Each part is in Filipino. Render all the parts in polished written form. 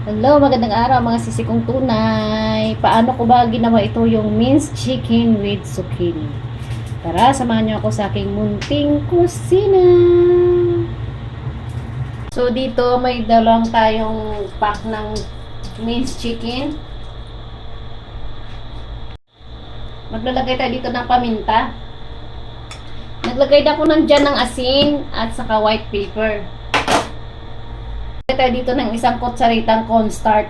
Hello, magandang araw mga sisi kong tunay. Paano ko ba ginawa ito yung minced chicken with zucchini? Tara, samahan niyo ako sa aking munting kusina. So, dito may dalawang tayong pack ng minced chicken. Maglalagay tayo dito ng paminta. Naglagay na ako dyan ng asin at saka white pepper. Maglagay tayo dito ng isang kutsaritang cornstarch.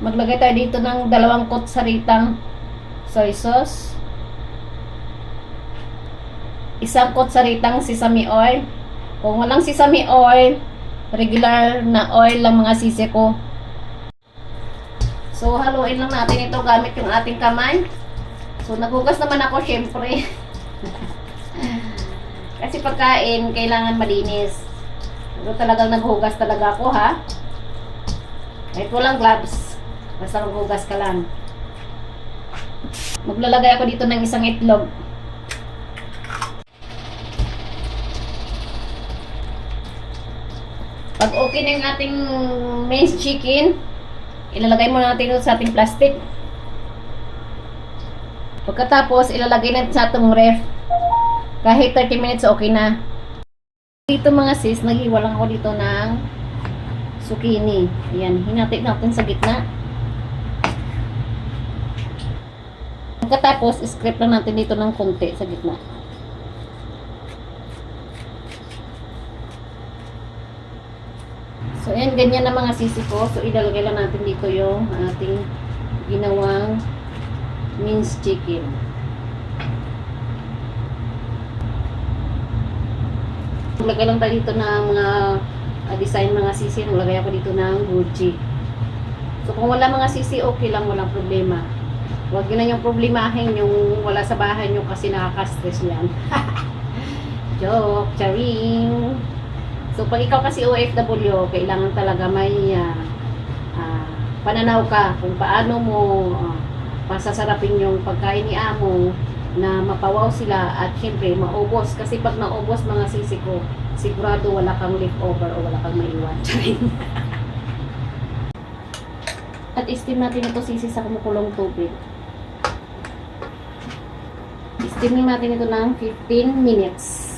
Maglagay tayo dito ng 2 kutsaritang soy sauce. 1 kutsaritang sesame oil. Kung walang sesame oil, regular na oil lang mga sisi ko. So, haluin lang natin ito gamit yung ating kamay. So, naghugas naman ako syempre. Kasi pagkain, kailangan malinis. Pero talagang naghugas talaga ako, ha? Kahit walang gloves, basta maghugas ka lang. Maglalagay ako dito ng isang itlog. Pag okay na yung ating minced chicken, ilalagay muna natin ito sa ating plastic. Pagkatapos, ilalagay natin sa atong ref. Kahit 30 minutes, okay na. Dito mga sis, naghiwa lang ako dito ng zucchini. Ayan, hinati natin sa gitna. Pagkatapos, scrape lang natin dito ng konti sa gitna. So, ayan, ganyan na mga sisi ko. So, ilalagay lang natin dito yung ating ginawang minced chicken. Maglagay lang tayo dito ng mga design mga sisi. Naglagay ako dito ng Gucci. So, kung wala mga sisi, okay lang, walang problema. Huwag yun na yung problemahin yung wala sa bahay nyo kasi nakaka-stress yan. Joke, charing. So, pag ikaw kasi OFW, kailangan talaga may pananaw ka kung paano mo pasasarapin yung pagkain ni amo na mapawaw sila at syempre maubos. Kasi pag naubos mga sisi ko, sigurado wala kang leftover o wala kang maiwan. At steam natin ito sisi sa kumukulong tubig. Steaming natin ito ng 15 minutes.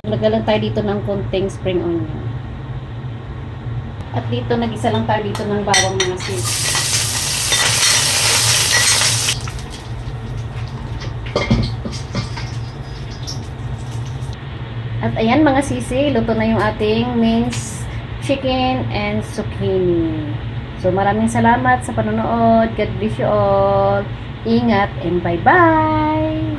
Lagyan lang tayo dito ng konting spring onion. At dito, nag-isa lang tayo dito ng bawang mga sis. At ayan mga sisi, luto na yung ating minced chicken and zucchini. So maraming salamat sa panonood. God bless you all. Ingat and bye-bye!